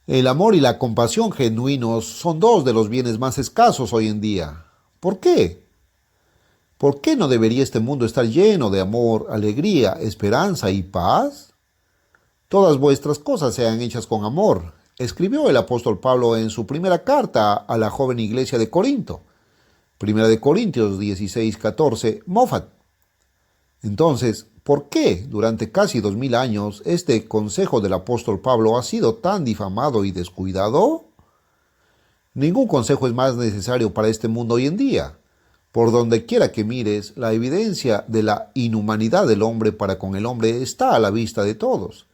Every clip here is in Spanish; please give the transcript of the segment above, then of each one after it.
El amor y la compasión genuinos son dos de los bienes más escasos hoy en día. ¿Por qué? ¿Por qué no debería este mundo estar lleno de amor, alegría, esperanza y paz? Todas vuestras cosas sean hechas con amor, escribió el apóstol Pablo en su primera carta a la joven iglesia de Corinto. Primera de Corintios 16:14, Moffat. Entonces, ¿por qué durante casi 2000 años este consejo del apóstol Pablo ha sido tan difamado y descuidado? Ningún consejo es más necesario para este mundo hoy en día. Por donde quiera que mires, la evidencia de la inhumanidad del hombre para con el hombre está a la vista de todos.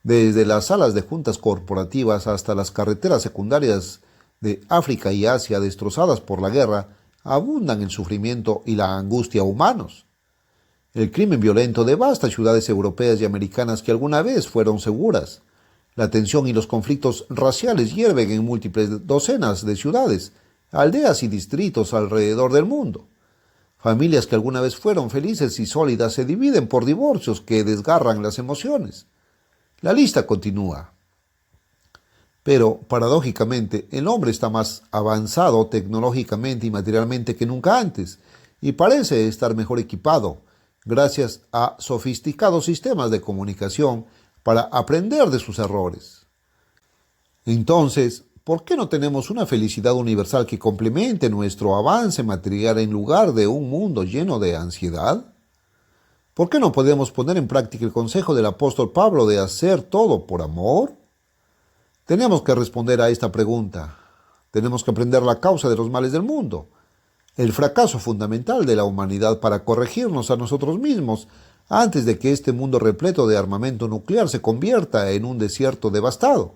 Desde las salas de juntas corporativas hasta las carreteras secundarias de África y Asia destrozadas por la guerra, abundan el sufrimiento y la angustia humanos. El crimen violento devasta ciudades europeas y americanas que alguna vez fueron seguras. La tensión y los conflictos raciales hierven en múltiples docenas de ciudades, aldeas y distritos alrededor del mundo. Familias que alguna vez fueron felices y sólidas se dividen por divorcios que desgarran las emociones. La lista continúa. Pero, paradójicamente, el hombre está más avanzado tecnológicamente y materialmente que nunca antes, y parece estar mejor equipado, gracias a sofisticados sistemas de comunicación, para aprender de sus errores. Entonces, ¿por qué no tenemos una felicidad universal que complemente nuestro avance material en lugar de un mundo lleno de ansiedad? ¿Por qué no podemos poner en práctica el consejo del apóstol Pablo de hacer todo por amor? Tenemos que responder a esta pregunta. Tenemos que aprender la causa de los males del mundo, el fracaso fundamental de la humanidad para corregirnos a nosotros mismos antes de que este mundo repleto de armamento nuclear se convierta en un desierto devastado.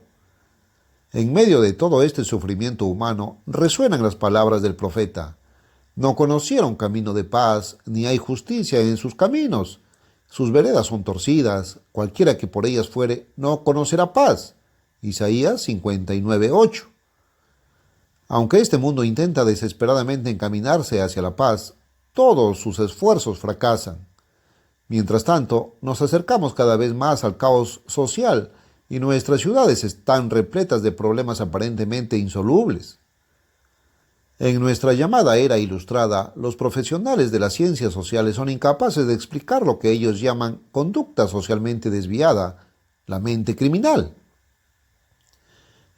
En medio de todo este sufrimiento humano resuenan las palabras del profeta. No conocieron camino de paz, ni hay justicia en sus caminos. Sus veredas son torcidas, cualquiera que por ellas fuere no conocerá paz. Isaías 59:8. Aunque este mundo intenta desesperadamente encaminarse hacia la paz, todos sus esfuerzos fracasan. Mientras tanto, nos acercamos cada vez más al caos social y nuestras ciudades están repletas de problemas aparentemente insolubles. En nuestra llamada era ilustrada, los profesionales de las ciencias sociales son incapaces de explicar lo que ellos llaman conducta socialmente desviada, la mente criminal.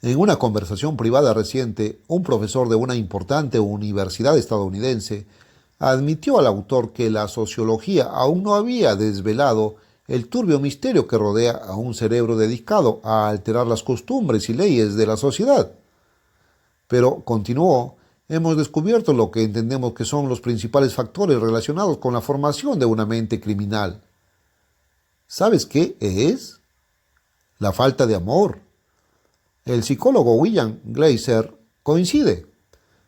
En una conversación privada reciente, un profesor de una importante universidad estadounidense admitió al autor que la sociología aún no había desvelado el turbio misterio que rodea a un cerebro dedicado a alterar las costumbres y leyes de la sociedad. Pero, continuó, hemos descubierto lo que entendemos que son los principales factores relacionados con la formación de una mente criminal. ¿Sabes qué es? La falta de amor. El psicólogo William Gleiser coincide.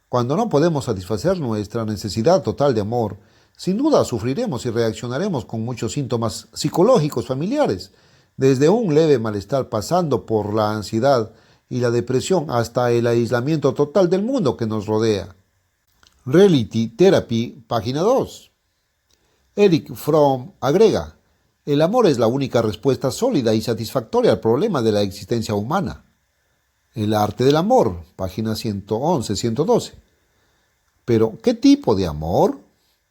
Cuando no podemos satisfacer nuestra necesidad total de amor, sin duda sufriremos y reaccionaremos con muchos síntomas psicológicos familiares, desde un leve malestar pasando por la ansiedad y la depresión hasta el aislamiento total del mundo que nos rodea. Reality Therapy, página 2. Eric Fromm agrega, el amor es la única respuesta sólida y satisfactoria al problema de la existencia humana. El arte del amor, página 111-112. Pero, ¿qué tipo de amor?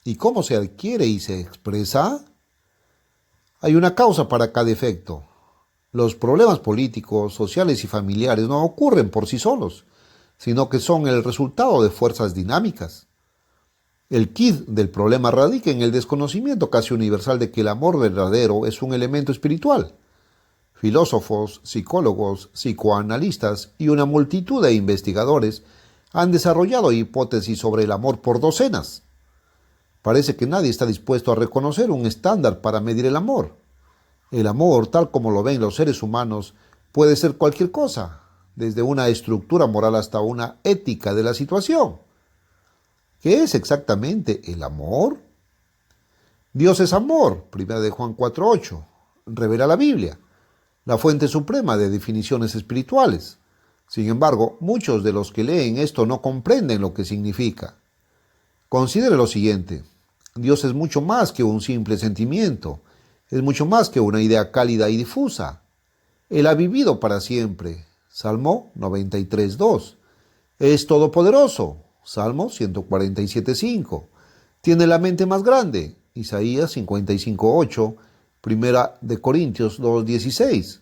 ¿Y cómo se adquiere y se expresa? Hay una causa para cada efecto. Los problemas políticos, sociales y familiares no ocurren por sí solos, sino que son el resultado de fuerzas dinámicas. El quid del problema radica en el desconocimiento casi universal de que el amor verdadero es un elemento espiritual. Filósofos, psicólogos, psicoanalistas y una multitud de investigadores han desarrollado hipótesis sobre el amor por docenas. Parece que nadie está dispuesto a reconocer un estándar para medir el amor. El amor, tal como lo ven los seres humanos, puede ser cualquier cosa, desde una estructura moral hasta una ética de la situación. ¿Qué es exactamente el amor? Dios es amor, 1 de Juan 4:8, revela la Biblia, la fuente suprema de definiciones espirituales. Sin embargo, muchos de los que leen esto no comprenden lo que significa. Considere lo siguiente, Dios es mucho más que un simple sentimiento, es mucho más que una idea cálida y difusa. Él ha vivido para siempre, Salmo 93:2. Es todopoderoso. Salmo 147:5. Tiene la mente más grande. Isaías 55:8. Primera de Corintios 2:16.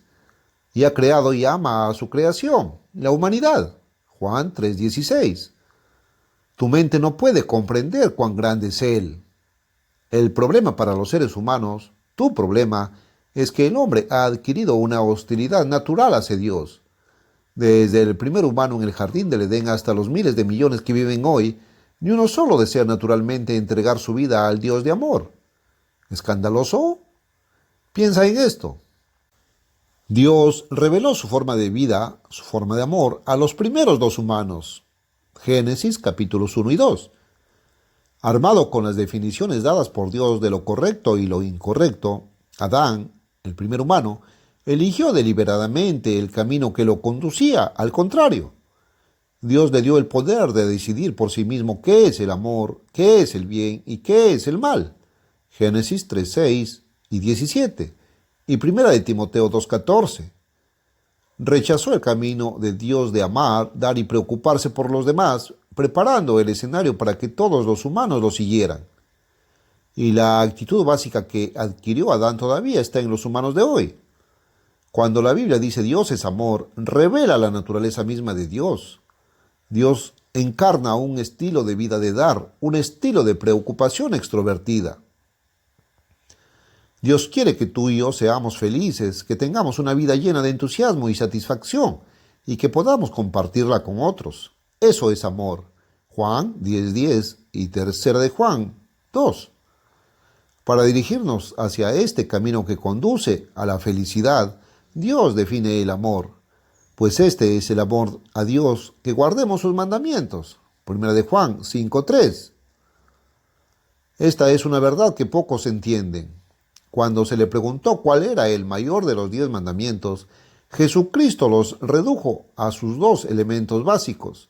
Y ha creado y ama a su creación, la humanidad. Juan 3:16. Tu mente no puede comprender cuán grande es Él. El problema para los seres humanos, tu problema, es que el hombre ha adquirido una hostilidad natural hacia Dios. Desde el primer humano en el jardín del Edén hasta los miles de millones que viven hoy, ni uno solo desea naturalmente entregar su vida al Dios de amor. ¿Escandaloso? Piensa en esto. Dios reveló su forma de vida, su forma de amor, a los primeros dos humanos. Génesis capítulos 1 y 2. Armado con las definiciones dadas por Dios de lo correcto y lo incorrecto, Adán, el primer humano, eligió deliberadamente el camino que lo conducía al contrario. Dios le dio el poder de decidir por sí mismo qué es el amor, qué es el bien y qué es el mal. Génesis 3:6 y 17 y 1 de Timoteo 2:14. Rechazó el camino de Dios de amar, dar y preocuparse por los demás, preparando el escenario para que todos los humanos lo siguieran. Y la actitud básica que adquirió Adán todavía está en los humanos de hoy. Cuando la Biblia dice Dios es amor, revela la naturaleza misma de Dios. Dios encarna un estilo de vida de dar, un estilo de preocupación extrovertida. Dios quiere que tú y yo seamos felices, que tengamos una vida llena de entusiasmo y satisfacción, y que podamos compartirla con otros. Eso es amor. Juan 10:10 y 3 de Juan 2. Para dirigirnos hacia este camino que conduce a la felicidad, Dios define el amor, pues este es el amor a Dios, que guardemos sus mandamientos. 1 de Juan 5:3. Esta es una verdad que pocos entienden. Cuando se le preguntó cuál era el mayor de los 10 mandamientos, Jesucristo los redujo a sus dos elementos básicos.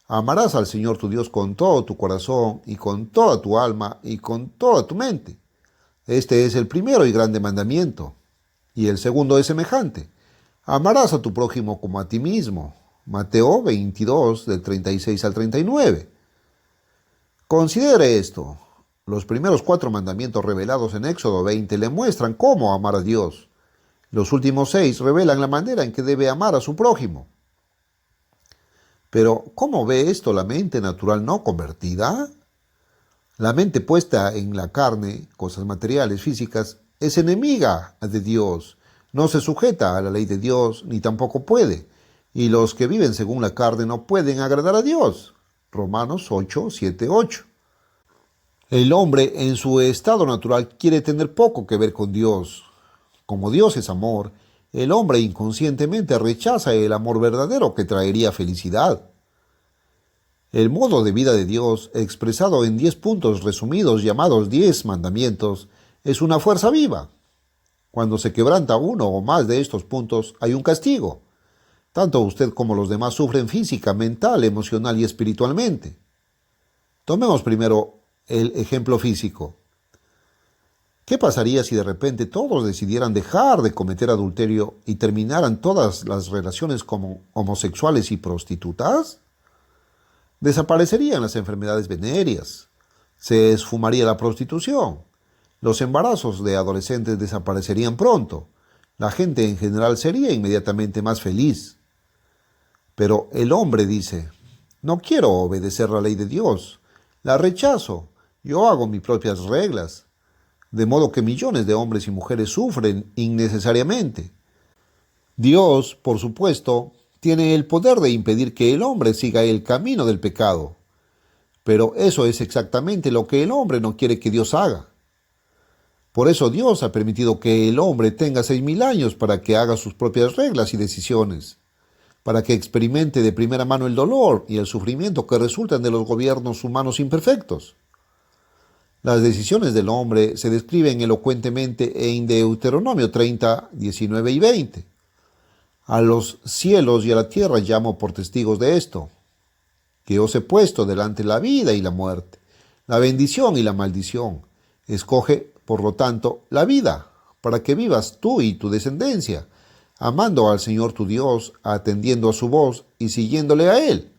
Amarás al Señor tu Dios con todo tu corazón y con toda tu alma y con toda tu mente. Este es el primero y grande mandamiento. Y el segundo es semejante. Amarás a tu prójimo como a ti mismo. Mateo 22, del 36 al 39. Considere esto. Los primeros 4 mandamientos revelados en Éxodo 20 le muestran cómo amar a Dios. Los últimos 6 revelan la manera en que debe amar a su prójimo. Pero, ¿cómo ve esto la mente natural no convertida? La mente puesta en la carne, cosas materiales, físicas, es enemiga de Dios. No se sujeta a la ley de Dios, ni tampoco puede. Y los que viven según la carne no pueden agradar a Dios. Romanos 8, 7, 8. El hombre en su estado natural quiere tener poco que ver con Dios. Como Dios es amor, el hombre inconscientemente rechaza el amor verdadero que traería felicidad. El modo de vida de Dios, expresado en 10 puntos resumidos llamados 10 mandamientos, es una fuerza viva. Cuando se quebranta uno o más de estos puntos, hay un castigo. Tanto usted como los demás sufren física, mental, emocional y espiritualmente. Tomemos primero el ejemplo físico. ¿Qué pasaría si de repente todos decidieran dejar de cometer adulterio y terminaran todas las relaciones como homosexuales y prostitutas? Desaparecerían las enfermedades venéreas, se esfumaría la prostitución, los embarazos de adolescentes desaparecerían pronto, la gente en general sería inmediatamente más feliz. Pero el hombre dice, no quiero obedecer la ley de Dios, la rechazo, yo hago mis propias reglas, de modo que millones de hombres y mujeres sufren innecesariamente. Dios, por supuesto, tiene el poder de impedir que el hombre siga el camino del pecado, pero eso es exactamente lo que el hombre no quiere que Dios haga. Por eso Dios ha permitido que el hombre tenga 6.000 años para que haga sus propias reglas y decisiones, para que experimente de primera mano el dolor y el sufrimiento que resultan de los gobiernos humanos imperfectos. Las decisiones del hombre se describen elocuentemente en Deuteronomio 30, 19 y 20. A los cielos y a la tierra llamo por testigos de esto, que os he puesto delante la vida y la muerte, la bendición y la maldición. Escoge, por lo tanto, la vida, para que vivas tú y tu descendencia, amando al Señor tu Dios, atendiendo a su voz y siguiéndole a Él.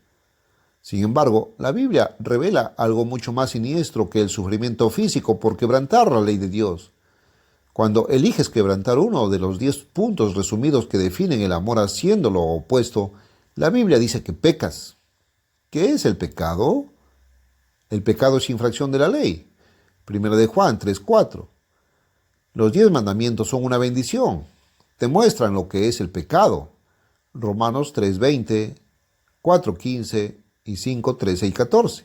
Sin embargo, la Biblia revela algo mucho más siniestro que el sufrimiento físico por quebrantar la ley de Dios. Cuando eliges quebrantar uno de los 10 puntos resumidos que definen el amor haciendo lo opuesto, la Biblia dice que pecas. ¿Qué es el pecado? El pecado es infracción de la ley. Primera de Juan 3:4. Los 10 mandamientos son una bendición. Te muestran lo que es el pecado. Romanos 3:20, 4:15 y 5:13 y 14.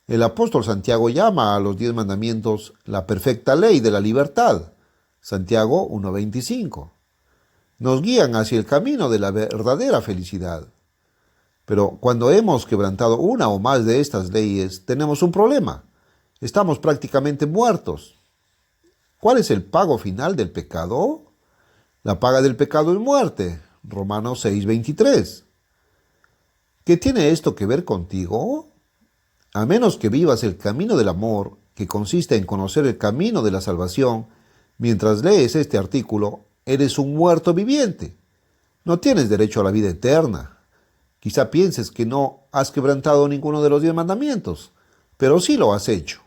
El apóstol Santiago llama a los 10 mandamientos la perfecta ley de la libertad. Santiago 1:25. Nos guían hacia el camino de la verdadera felicidad. Pero cuando hemos quebrantado una o más de estas leyes, tenemos un problema. Estamos prácticamente muertos. ¿Cuál es el pago final del pecado? La paga del pecado es muerte. Romanos 6:23. ¿Qué tiene esto que ver contigo? A menos que vivas el camino del amor, que consiste en conocer el camino de la salvación, mientras lees este artículo, eres un muerto viviente. No tienes derecho a la vida eterna. Quizá pienses que no has quebrantado ninguno de los 10 mandamientos, pero sí lo has hecho.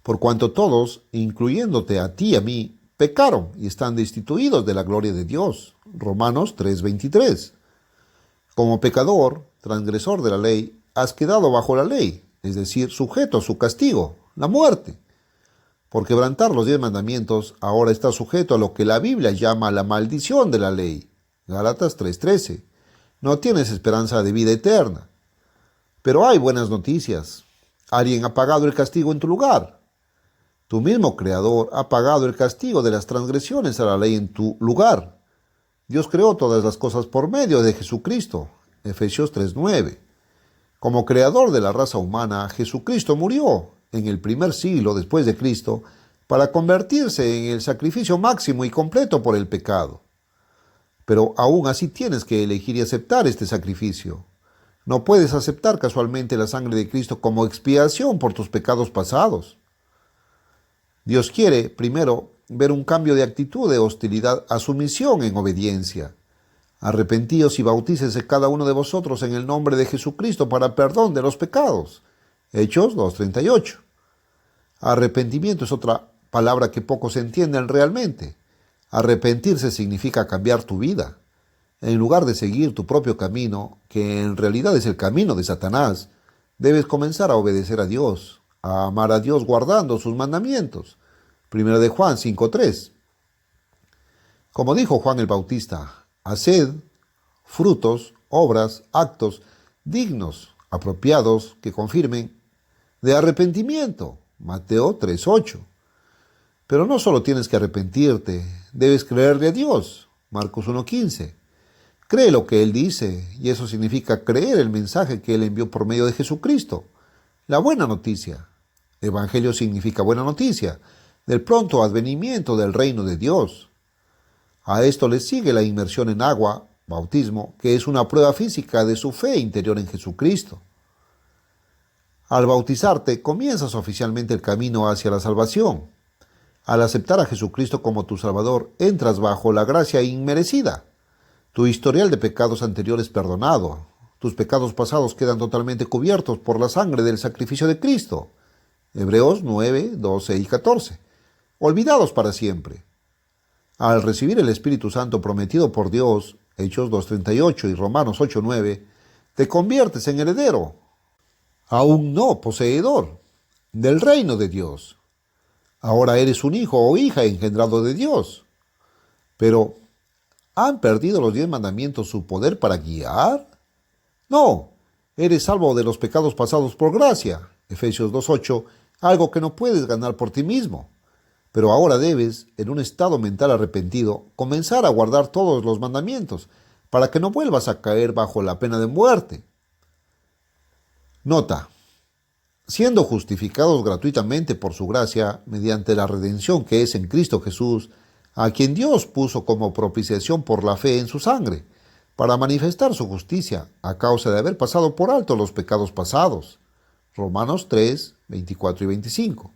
Por cuanto todos, incluyéndote a ti y a mí, pecaron y están destituidos de la gloria de Dios. Romanos 3:23. Como pecador, transgresor de la ley, has quedado bajo la ley, es decir, sujeto a su castigo, la muerte. Por quebrantar los 10 mandamientos, ahora estás sujeto a lo que la Biblia llama la maldición de la ley. Gálatas 3:13. No tienes esperanza de vida eterna. Pero hay buenas noticias. Alguien ha pagado el castigo en tu lugar. Tu mismo Creador ha pagado el castigo de las transgresiones a la ley en tu lugar. Dios creó todas las cosas por medio de Jesucristo. Efesios 3:9. Como creador de la raza humana, Jesucristo murió en el primer siglo después de Cristo para convertirse en el sacrificio máximo y completo por el pecado. Pero aún así tienes que elegir y aceptar este sacrificio. No puedes aceptar casualmente la sangre de Cristo como expiación por tus pecados pasados. Dios quiere, primero, ver un cambio de actitud de hostilidad a su misión en obediencia. Arrepentíos y bautícese cada uno de vosotros en el nombre de Jesucristo para perdón de los pecados. Hechos 2:38. Arrepentimiento es otra palabra que pocos entienden realmente. Arrepentirse significa cambiar tu vida. En lugar de seguir tu propio camino, que en realidad es el camino de Satanás, debes comenzar a obedecer a Dios, a amar a Dios guardando sus mandamientos. Primera de Juan 5:3. Como dijo Juan el Bautista, haced frutos, obras, actos dignos, apropiados, que confirmen de arrepentimiento. Mateo 3:8. Pero no solo tienes que arrepentirte, debes creerle a Dios. Marcos 1:15. Cree lo que Él dice, y eso significa creer el mensaje que Él envió por medio de Jesucristo. La buena noticia. Evangelio significa buena noticia, del pronto advenimiento del reino de Dios. A esto le sigue la inmersión en agua, bautismo, que es una prueba física de su fe interior en Jesucristo. Al bautizarte, comienzas oficialmente el camino hacia la salvación. Al aceptar a Jesucristo como tu Salvador, entras bajo la gracia inmerecida. Tu historial de pecados anteriores perdonado. Tus pecados pasados quedan totalmente cubiertos por la sangre del sacrificio de Cristo. Hebreos 9, 12 y 14. Olvidados para siempre. Al recibir el Espíritu Santo prometido por Dios, Hechos 2:38 y Romanos 8:9, te conviertes en heredero, aún no poseedor, del reino de Dios. Ahora eres un hijo o hija engendrado de Dios. Pero, ¿han perdido los 10 mandamientos su poder para guiar? No, eres salvo de los pecados pasados por gracia. Efesios 2:8, algo que no puedes ganar por ti mismo. Pero ahora debes, en un estado mental arrepentido, comenzar a guardar todos los mandamientos, para que no vuelvas a caer bajo la pena de muerte. Nota: siendo justificados gratuitamente por su gracia, mediante la redención que es en Cristo Jesús, a quien Dios puso como propiciación por la fe en su sangre, para manifestar su justicia, a causa de haber pasado por alto los pecados pasados. Romanos 3, 24 y 25.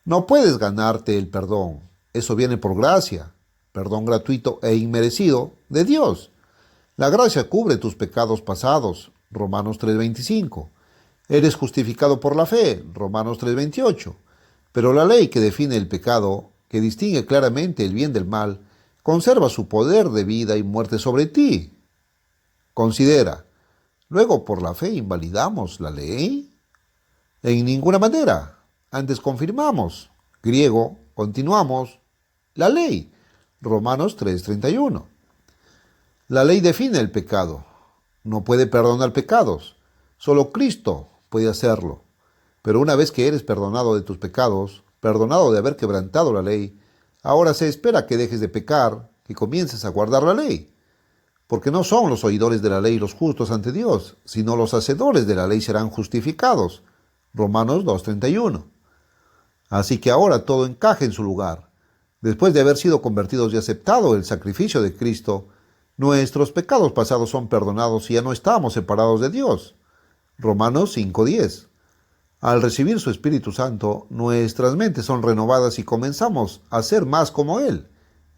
No puedes ganarte el perdón, eso viene por gracia, perdón gratuito e inmerecido de Dios. La gracia cubre tus pecados pasados, Romanos 3:25. Eres justificado por la fe, Romanos 3:28. Pero la ley que define el pecado, que distingue claramente el bien del mal, conserva su poder de vida y muerte sobre ti. Considera, ¿luego por la fe invalidamos la ley? En ninguna manera. Antes confirmamos, griego, continuamos, la ley, Romanos 3:31. La ley define el pecado. No puede perdonar pecados. Solo Cristo puede hacerlo. Pero una vez que eres perdonado de tus pecados, perdonado de haber quebrantado la ley, ahora se espera que dejes de pecar, que comiences a guardar la ley. Porque no son los oidores de la ley los justos ante Dios, sino los hacedores de la ley serán justificados. Romanos 2:31. Así que ahora todo encaja en su lugar. Después de haber sido convertidos y aceptado el sacrificio de Cristo, nuestros pecados pasados son perdonados y ya no estamos separados de Dios. Romanos 5:10. Al recibir su Espíritu Santo, nuestras mentes son renovadas y comenzamos a ser más como Él.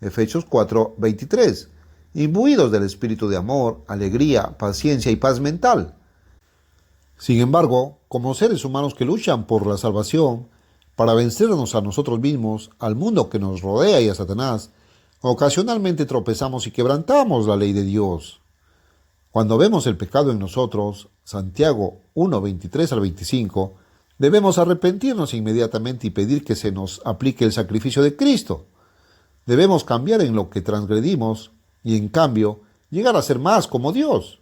Efesios 4:23. Imbuidos del espíritu de amor, alegría, paciencia y paz mental. Sin embargo, como seres humanos que luchan por la salvación, para vencernos a nosotros mismos, al mundo que nos rodea y a Satanás, ocasionalmente tropezamos y quebrantamos la ley de Dios. Cuando vemos el pecado en nosotros, Santiago 1:23 al 25, debemos arrepentirnos inmediatamente y pedir que se nos aplique el sacrificio de Cristo. Debemos cambiar en lo que transgredimos y, en cambio, llegar a ser más como Dios.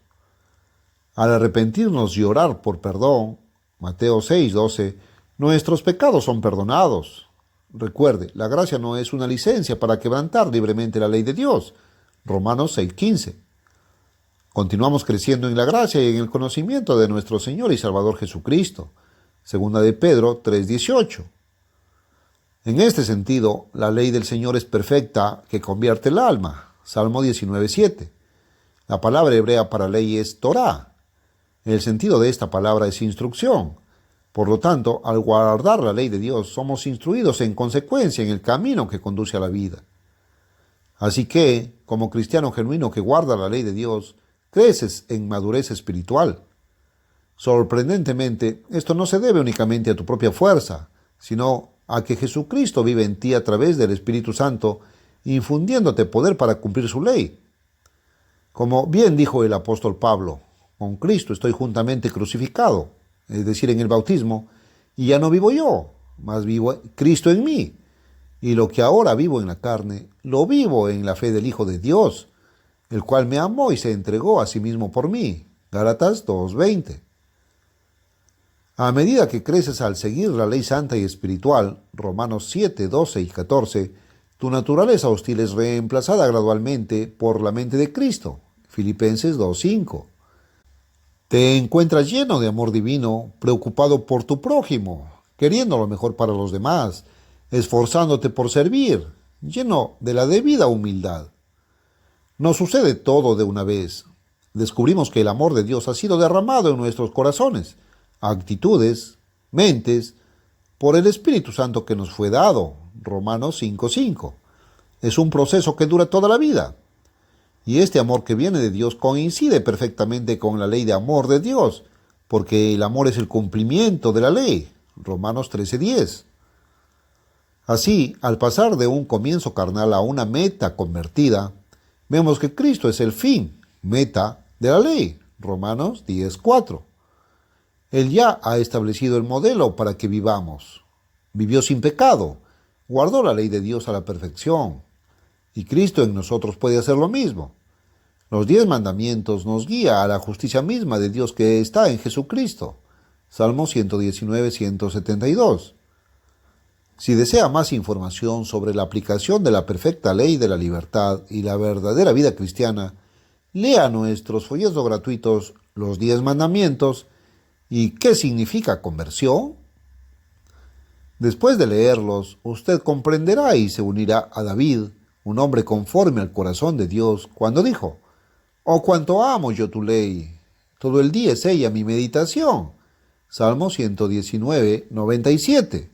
Al arrepentirnos y orar por perdón, Mateo 6:12, nuestros pecados son perdonados. Recuerde, la gracia no es una licencia para quebrantar libremente la ley de Dios. Romanos 6:15. Continuamos creciendo en la gracia y en el conocimiento de nuestro Señor y Salvador Jesucristo. Segunda de Pedro 3:18. En este sentido, la ley del Señor es perfecta que convierte el alma. Salmo 19:7. La palabra hebrea para ley es Torah. El sentido de esta palabra es instrucción. Por lo tanto, al guardar la ley de Dios, somos instruidos en consecuencia en el camino que conduce a la vida. Así que, como cristiano genuino que guarda la ley de Dios, creces en madurez espiritual. Sorprendentemente, esto no se debe únicamente a tu propia fuerza, sino a que Jesucristo vive en ti a través del Espíritu Santo, infundiéndote poder para cumplir su ley. Como bien dijo el apóstol Pablo, con Cristo estoy juntamente crucificado, es decir, en el bautismo, y ya no vivo yo, mas vivo Cristo en mí. Y lo que ahora vivo en la carne, lo vivo en la fe del Hijo de Dios, el cual me amó y se entregó a sí mismo por mí. Gálatas 2:20. A medida que creces al seguir la ley santa y espiritual, Romanos 7:12 y 14, tu naturaleza hostil es reemplazada gradualmente por la mente de Cristo. Filipenses 2:5. Te encuentras lleno de amor divino, preocupado por tu prójimo, queriendo lo mejor para los demás, esforzándote por servir, lleno de la debida humildad. No sucede todo de una vez. Descubrimos que el amor de Dios ha sido derramado en nuestros corazones, actitudes, mentes, por el Espíritu Santo que nos fue dado. Romanos 5:5. Es un proceso que dura toda la vida. Y este amor que viene de Dios coincide perfectamente con la ley de amor de Dios, porque el amor es el cumplimiento de la ley. Romanos 13:10. Así, al pasar de un comienzo carnal a una meta convertida, vemos que Cristo es el fin, meta de la ley. Romanos 10:4. Él ya ha establecido el modelo para que vivamos. Vivió sin pecado, guardó la ley de Dios a la perfección. Y Cristo en nosotros puede hacer lo mismo. Los 10 mandamientos nos guía a la justicia misma de Dios que está en Jesucristo. Salmo 119, 172. Si desea más información sobre la aplicación de la perfecta ley de la libertad y la verdadera vida cristiana, lea nuestros folletos gratuitos Los 10 mandamientos y ¿qué significa conversión? Después de leerlos, usted comprenderá y se unirá a David, un hombre conforme al corazón de Dios, cuando dijo: «Oh, cuánto amo yo tu ley, todo el día es ella mi meditación». Salmo 119, 97.